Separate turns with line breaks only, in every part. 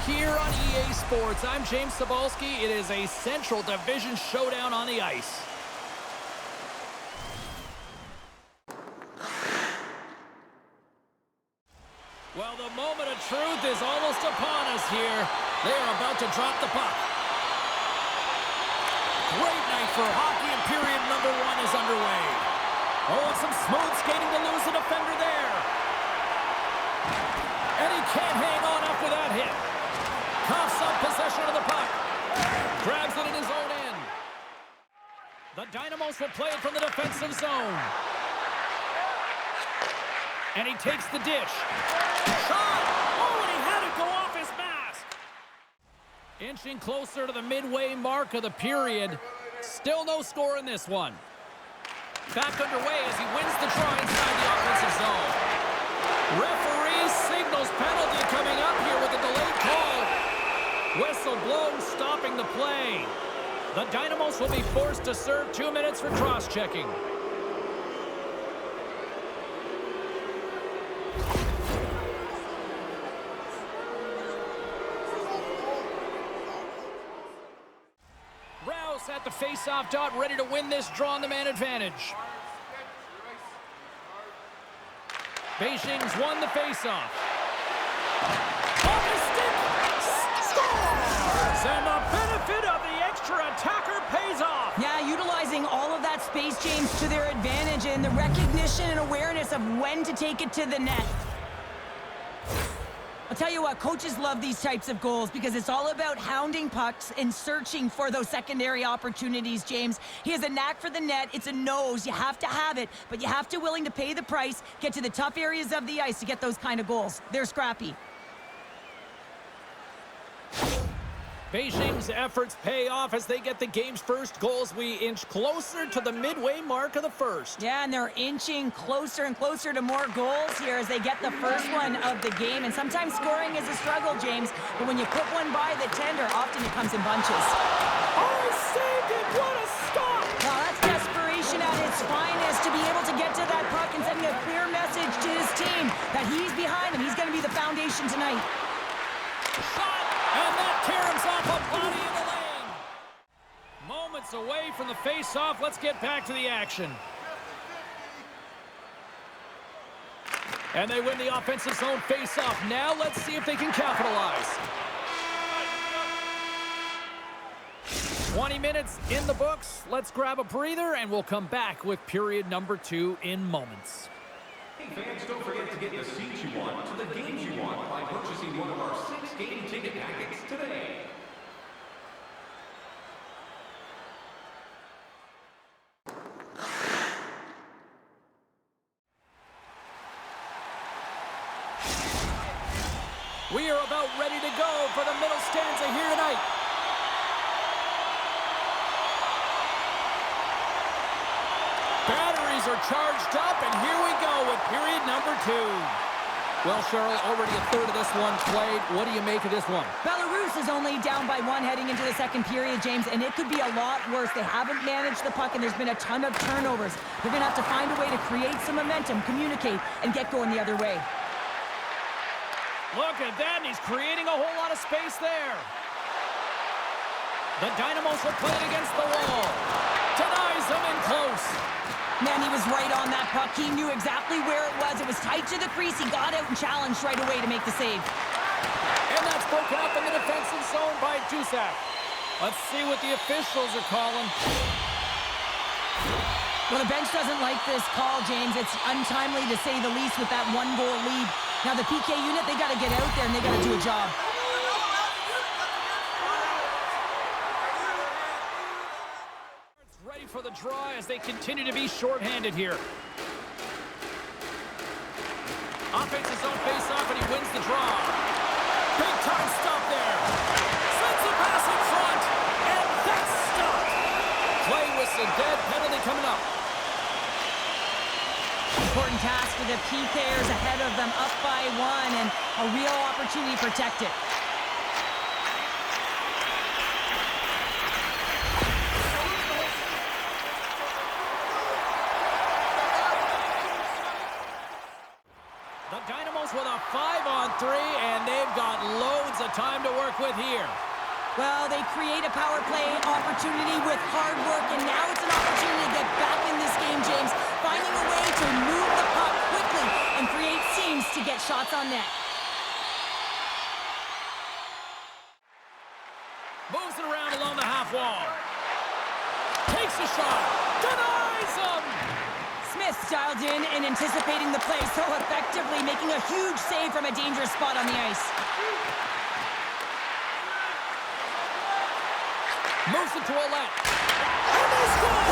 here on EA Sports. I'm James Cebulski. It is a Central Division showdown on the ice. Well, the moment of truth is almost upon us here. They are about to drop the puck. Great night for hockey, and period number 1 is underway. Oh, and some smooth skating to lose the defender there. And he can't hang on after that hit. Coughs up possession of the puck. Grabs it in his own end. The Dynamos will play it from the defensive zone. And he takes the dish. Shot! Oh, and he had it go off his mask. Inching closer to the midway mark of the period. Still no score in this one. Back underway as he wins the draw inside the offensive zone. Referee signals penalty coming up here with a delayed call. Whistle blown, stopping the play. The Dynamos will be forced to serve 2 minutes for cross-checking. Rouse at the face-off dot, ready to win this draw on the man advantage. Beijing's won the face-off. Off his stick! Scores! And the benefit of the extra attacker pays off.
Yeah, utilizing all of that space, James, to their advantage, and the recognition and awareness of when to take it to the net. I'll tell you what, coaches love these types of goals because it's all about hounding pucks and searching for those secondary opportunities, James. He has a knack for the net. It's a nose. You have to have it, but you have to willing to pay the price, get to the tough areas of the ice to get those kind of goals. They're scrappy.
Beijing's efforts pay off as they get the game's first goals. We inch closer to the midway mark of the first.
Yeah, and they're inching closer and closer to more goals here as they get the first one of the game. And sometimes scoring is a struggle, James. But when you put one by the tender, often it comes in bunches.
Oh, he saved it! What a stop!
Well, that's desperation at its finest to be able to get to that puck and sending a clear message to his team that he's behind him. He's going to be the foundation tonight.
Shot! And that caroms off a body in the lane. Moments away from the face-off. Let's get back to the action. And they win the offensive zone face-off. Now let's see if they can capitalize. 20 minutes in the books. Let's grab a breather, and we'll come back with period number 2 in moments.
Hey fans, don't forget to get the seats you want to the games you want by purchasing one of our 6 game ticket packets today.
We are about ready to go for the middle stanza here tonight. Batteries are charged up, and here we go with period number 2. Well, Cheryl, already a third of this one played. What do you make of this one?
Belarus is only down by 1 heading into the second period, James, and it could be a lot worse. They haven't managed the puck, and there's been a ton of turnovers. They're going to have to find a way to create some momentum, communicate, and get going the other way.
Look at that, and he's creating a whole lot of space there. The Dynamos will play it against the wall. Denies him in close.
Man, he was right on that puck. He knew exactly where it was. It was tight to the crease. He got out and challenged right away to make the save.
And that's broken up in the defensive zone by Dusak. Let's see what the officials are calling.
Well, the bench doesn't like this call, James. It's untimely to say the least with that 1-goal lead. Now, the PK unit, they got to get out there and they got to do a job.
Ready for the draw as they continue to be shorthanded here. Offensive zone face-off, and he wins the draw. Big-time stop there. Sends a pass in front, and that's stopped. Play whistle dead, penalty coming up.
Important task for the PKers ahead of them, up by 1, and a real opportunity to protect it.
Dynamos with a 5-on-3, and they've got loads of time to work with here.
Well, they create a power play opportunity with hard work, and now it's an opportunity to get back in this game, James. Finding a way to move the puck quickly and create seams to get shots on net.
Moves it around along the half wall. Takes a shot. Denies him.
Smith dialed in and anticipating the play so effectively, making a huge save from a dangerous spot on the ice.
Moves it to Ouellette. And they score!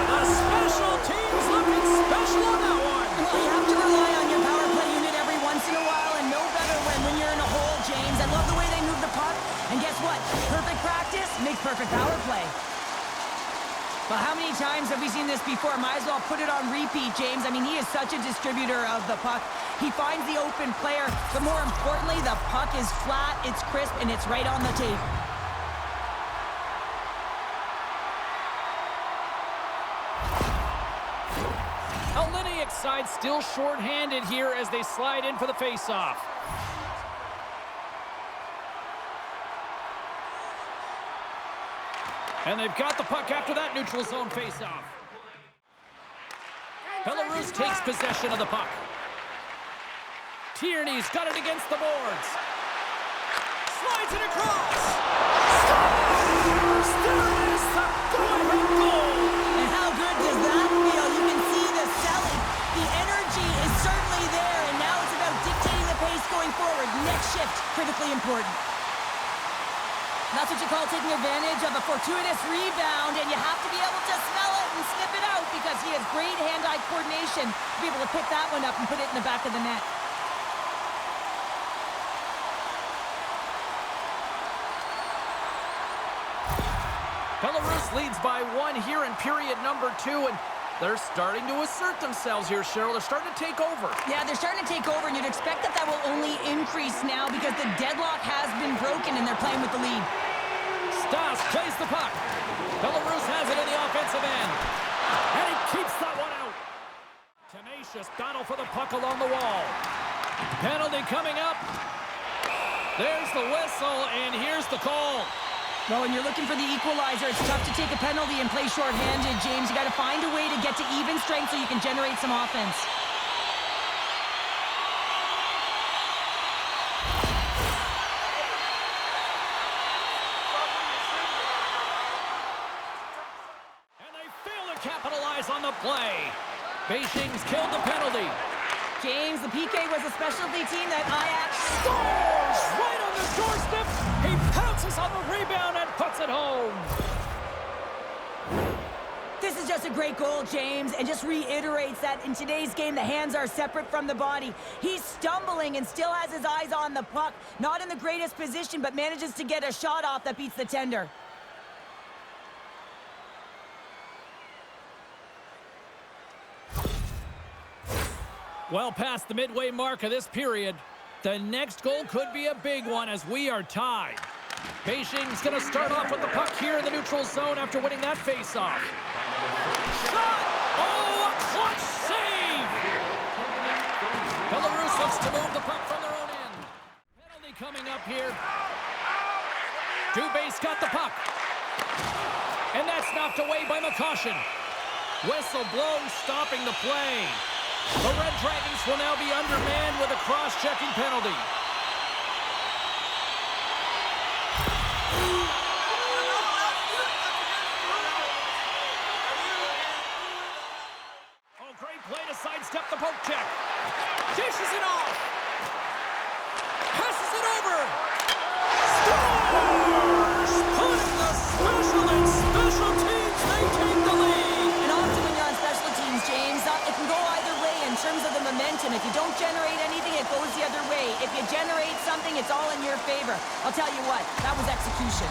The special teams looking special on that one.
Well, you have to rely on your power play unit every once in a while, and no better when you're in a hole, James. I love the way they move the puck. And guess what? Perfect practice makes perfect power play. Well, how many times have we seen this before? Might as well put it on repeat, James. I mean, he is such a distributor of the puck. He finds the open player, but more importantly, the puck is flat, it's crisp, and it's right on the tape.
Side still short-handed here as they slide in for the face-off. And they've got the puck after that neutral zone face-off. Belarus takes possession of the puck. Tierney's got it against the boards. Slides it across. Scores! There it is, the go-ahead goal!
And how good does that feel? You can see the selling. The energy is certainly there, and now it's about dictating the pace going forward. Next shift, critically important. That's what you call taking advantage of a fortuitous rebound, and you have to be able to smell it and sniff it out because he has great hand-eye coordination to be able to pick that one up and put it in the back of the net.
Belarus leads by 1 here in period number 2, and they're starting to assert themselves here, Cheryl. They're starting to take over. Yeah, they're starting to take over, and you'd expect that that will only increase now because the deadlock has been broken, and they're playing with the lead. Stas plays the puck. Belarus has it in the offensive end. And he keeps that one out. Tenacious battle for the puck along the wall. Penalty coming up. There's the whistle, and here's the call.
Well, when you're looking for the equalizer, it's tough to take a penalty and play shorthanded, James. You got to find a way to get to even strength so you can generate some offense.
And they fail to capitalize on the play. Beijing's killed the penalty.
James, the PK was a specialty team that Ajax
Scores right on the doorstep. He pounces on the rebound and puts it home.
This is just a great goal, James, and just reiterates that in today's game, the hands are separate from the body. He's stumbling and still has his eyes on the puck. Not in the greatest position, but manages to get a shot off that beats the tender.
Well past the midway mark of this period. The next goal could be a big one as we are tied. Beijing's going to start off with the puck here in the neutral zone after winning that face-off. Shot! Oh, a clutch save! Belarus looks to move the puck from their own end. Penalty coming up here. Dubé's got the puck. And that's knocked away by McCoshen. Whistle blown, stopping the play. The Red Dragons will now be undermanned with a cross-checking penalty. Oh, great play to sidestep the poke check. Dishes it off. Passes it over. Scores! Putting the special in special teams. They take the lead.
And often when you're on special teams, James, it can go either way in terms of the momentum. If you don't generate anything, it goes the other way. If you generate something, it's all in your favor. I'll tell you what, that was execution.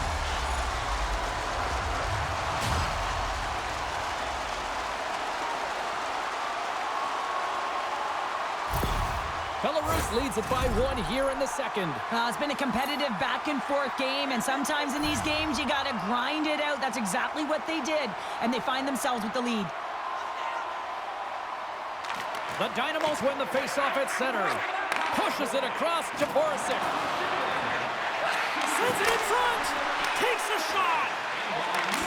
Belarus leads it by 1 here in the second.
It's been a competitive back-and-forth game, and sometimes in these games, you got to grind it out. That's exactly what they did, and they find themselves with the lead.
The Dynamos win the face-off at center. Pushes it across to Borisic. Sends it in front. Takes a shot.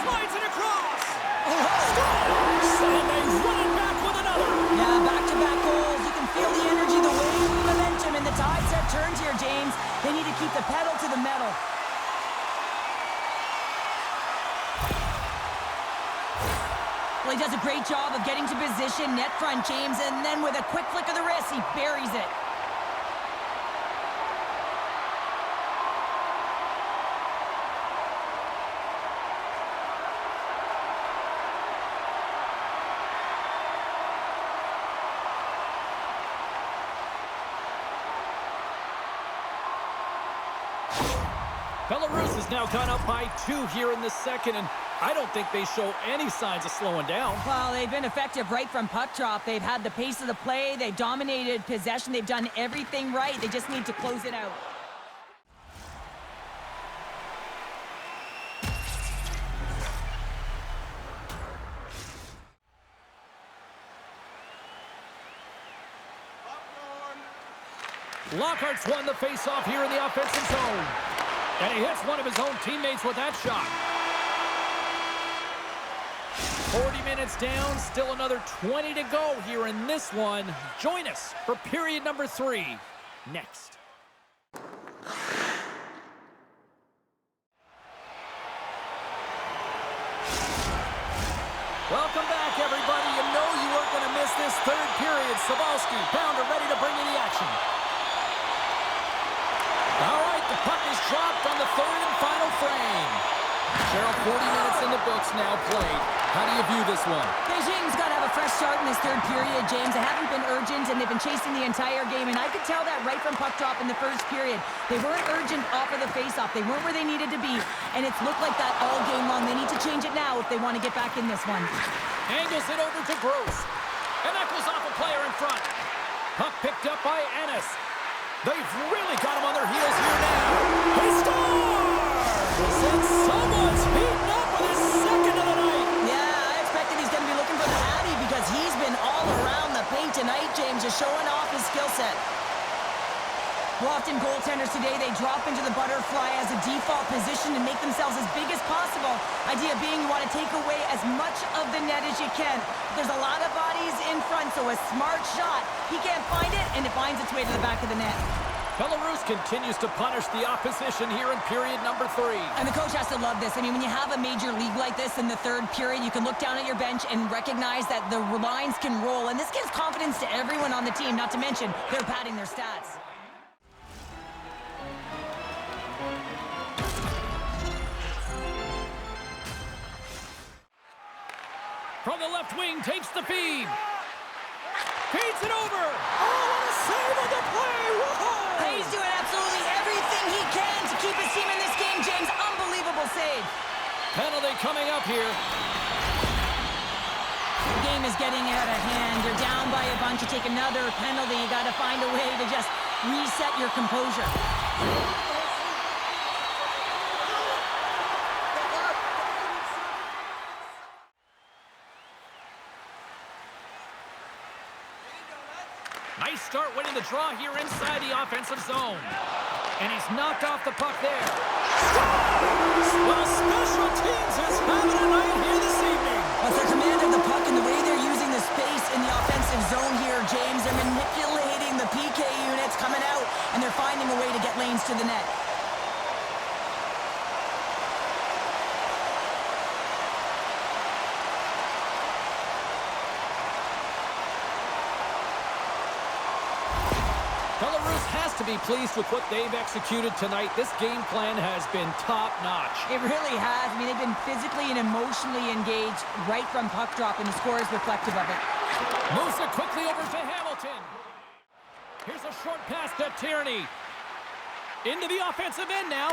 Slides it across. Scores! And they run it back with another.
Yeah, back-to-back goals. You can feel the energy, the wave, the momentum, and the tides have turned here, James. They need to keep the pedal to the metal. Well, he does a great job of getting to position, net front, James, and then with a quick flick of the wrist, he buries it.
Belarus has now gone up by 2 here in the second, and I don't think they show any signs of slowing down.
Well, they've been effective right from puck drop. They've had the pace of the play. They've dominated possession. They've done everything right. They just need to close it out.
Lockhart's won the face-off here in the offensive zone. And he hits one of his own teammates with that shot. 40 minutes down, still another 20 to go here in this one. Join us for period number 3 next. Welcome back, everybody. You know you weren't going to miss this third period. Vaukie, Pounder ready to bring you the action. All right, the puck is dropped on the third and final frame. Gerald, 40 minutes in the books now played. How do you view this one?
Beijing's got to have a fresh start in this third period, James. They haven't been urgent, and they've been chasing the entire game, and I could tell that right from puck drop in the first period. They weren't urgent off of the faceoff. They weren't where they needed to be, and it's looked like that all game long. They need to change it now if they want to get back in this one.
Angles it over to Gross. And that goes off a player in front. Puck picked up by Ennis. They've really got him on their heels here now. He scores! And someone's heating up with his second of the night.
Yeah, I expected he's going to be looking for the Hattie because he's been all around the paint tonight, James, just showing off his skill set. Well, often goaltenders today, they drop into the butterfly as a default position to make themselves as big as possible. Idea being you want to take away as much of the net as you can. There's a lot of bodies in front, so a smart shot. He can't find it, and it finds its way to the back of the net.
Belarus continues to punish the opposition here in period number 3.
And the coach has to love this. I mean, when you have a major league like this in the third period, you can look down at your bench and recognize that the lines can roll. And this gives confidence to everyone on the team, not to mention they're padding their stats.
From the left wing, takes the feed. Feeds it over. Oh, what a save on the play. Whoa!
He's doing absolutely everything he can to keep his team in this game, James. Unbelievable save.
Penalty coming up here.
The game is getting out of hand. You're down by a bunch. You take another penalty. You got to find a way to just reset your composure.
Nice start winning the draw here inside the offensive zone. And he's knocked off the puck there. Scores! Well, special teams is having a night here this evening.
Well, their command of the puck and the way they're using the space in the offensive zone here, James, they're manipulating the PK units coming out, and they're finding a way to get lanes to the net.
Belarus has to be pleased with what they've executed tonight. This game plan has been top-notch.
It really has. I mean, they've been physically and emotionally engaged right from puck drop, and the score is reflective of it.
Moves it quickly over to Hamilton. Here's a short pass to Tierney. Into the offensive end now.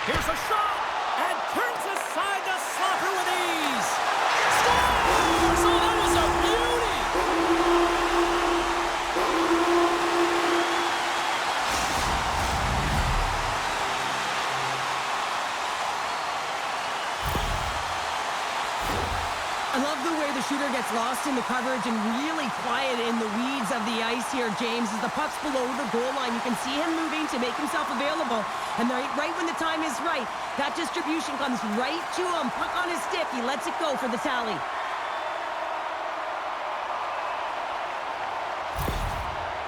Here's a shot, and turns aside to Slaughter with ease. Scores! Oh, that was a beauty!
I love the way the shooter gets lost in the coverage and really quiet in the weeds of the ice here, James, as the puck's below the goal line. You can see him moving to make himself available. And right when the time is right, that distribution comes right to him. Puck on his stick. He lets it go for the tally.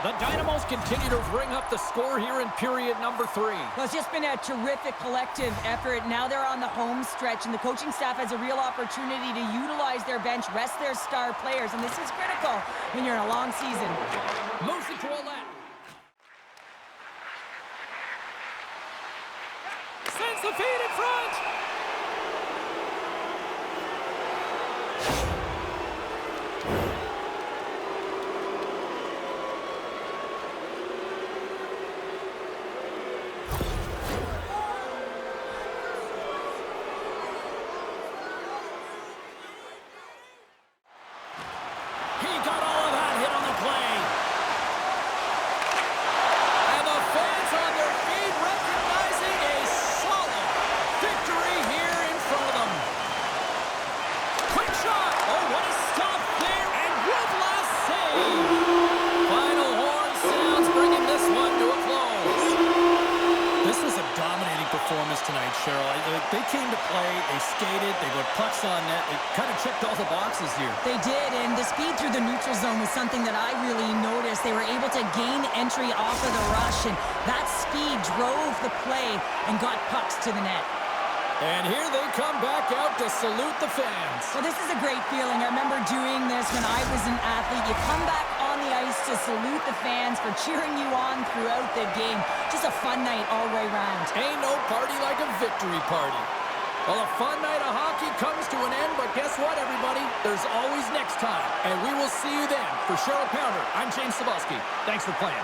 The Dynamos continue to ring up the score here in period number 3.
Well, it's just been a terrific collective effort. Now they're on the home stretch, and the coaching staff has a real opportunity to utilize their bench, rest their star players, and this is critical when you're in a long season.
Moves it to Ouellette. Sends the feed in front. He got all of that hit on the play. And the fans on their feet recognizing a solid victory here in front of them. Quick shot. Oh, what a stop there. And Woodlass save. Final horn sounds bringing this one to a close. This was a dominating performance tonight, Cheryl. They came to play, they skated, they put pucks on net, they kind of checked all the boxes here.
They did, and the speed through the neutral zone was something that I really noticed. They were able to gain entry off of the rush, and that speed drove the play and got pucks to the net.
And here they come back out to salute the fans.
Well, this is a great feeling. I remember doing this when I was an athlete. You come back on the ice to salute the fans for cheering you on throughout the game. Just a fun night all the way around.
Ain't no party like a victory party. Well, a fun night of hockey comes to an end, but guess what, everybody? There's always next time, and we will see you then. For Cheryl Pounder, I'm James Cebulski. Thanks for playing.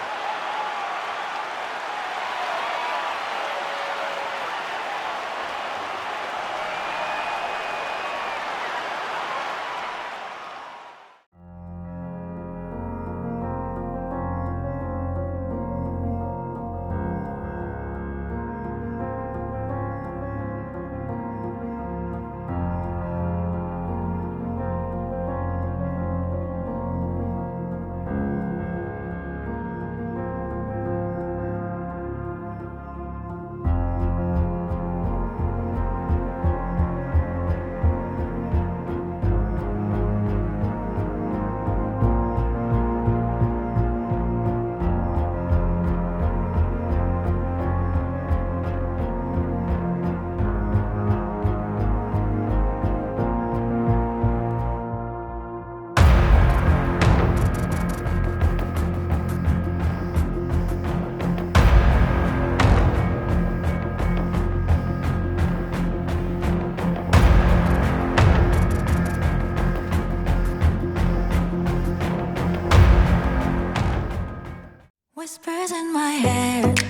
Whispers in my head,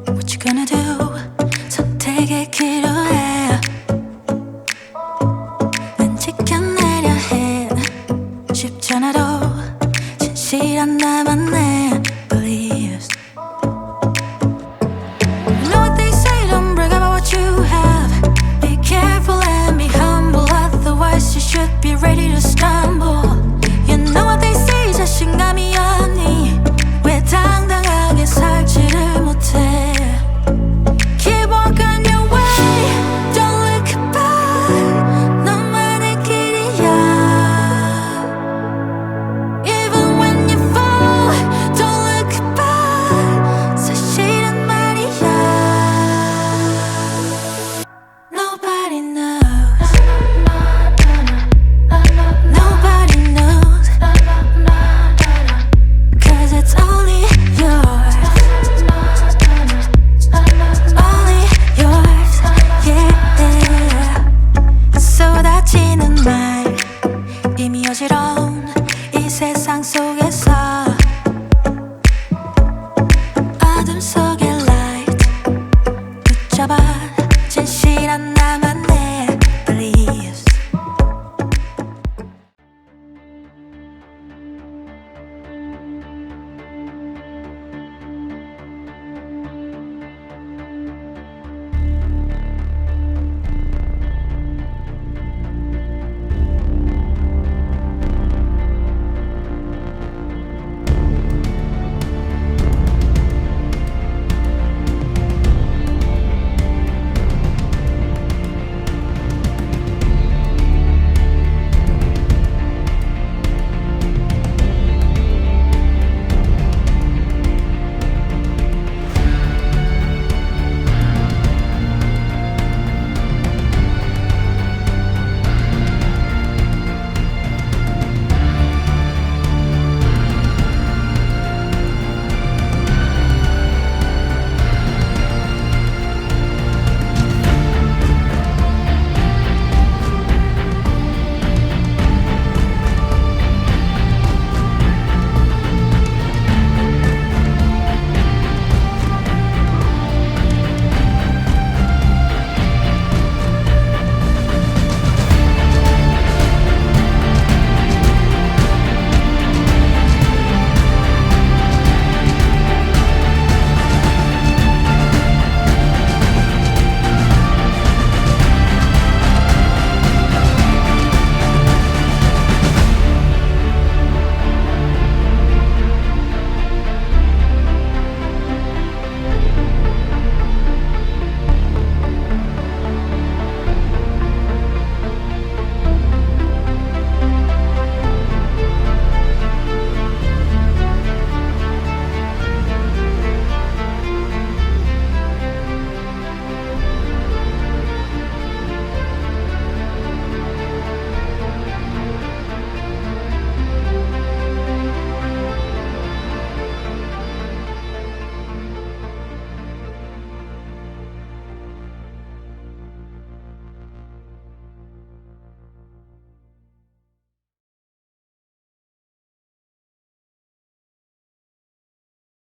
what you gonna do? 선택의 기로에 난 지켜내려 해 쉽지 않아도 진실한 나만 내